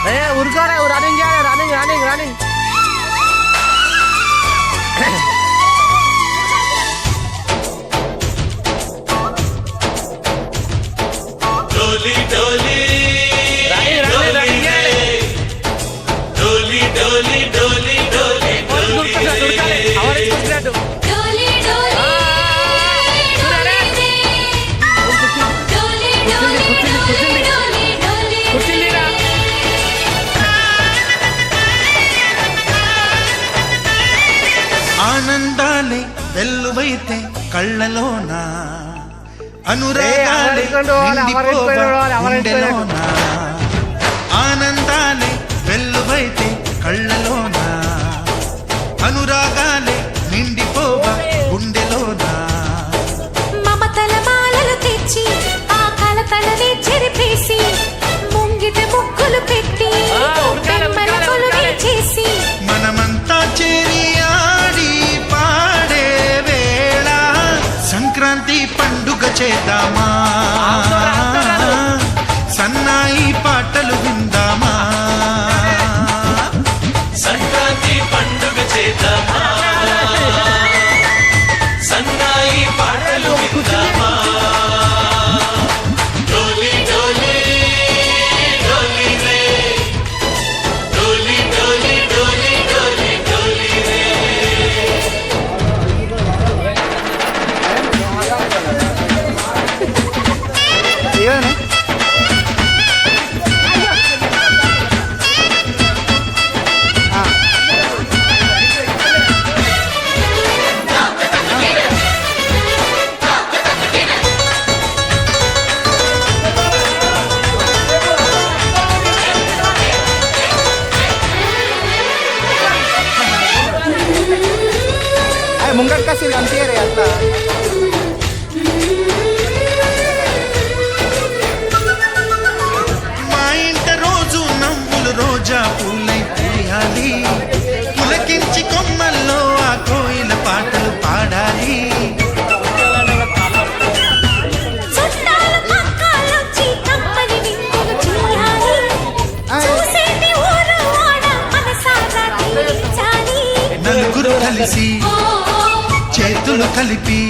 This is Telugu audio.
ఉరుకోరా రన్నింగ్ చేయాలి రన్నింగ్ రన్నింగ్ రన్నింగ్ డోలీ డోలీ డోలీ డోలీ డోలీ డోలీ ఆనందాలే వెల్లువైతే కళ్ళలోనా అనురాగాలే గుండెలోనా ఆనందాలే వెల్లువైతే కళ్ళలోనా అనురాగాలే నిండిపోవ గుండెలోనా మమతల మాలలు తెచ్చి ఆ కలతలని చెరిపేసి ముంగిట ముక్కులు పెట్టి చేసి మనమంతా చేరి ఆడి పాడే వేళ సంక్రాంతి పండుగ చేద్దామా సన్నాయి పాటలు విందామా సంక్రాంతి పండుగ చేద్దామా సన్నాయి పాటలు విందామా డోలీ డోలీ డోలీ రే డోలీ డోలీ డోలీ డోలీ డోలీ రే ముంగట్ కాసి అంతే అట్లా మా ఇంట రోజు నవ్వులు రోజా పూలై పూయాలి పులకించి కొమ్మల్లో ఆ కోయిల పాటలు పాడాలి నలుగురు కలిసి చేతులు కలిపి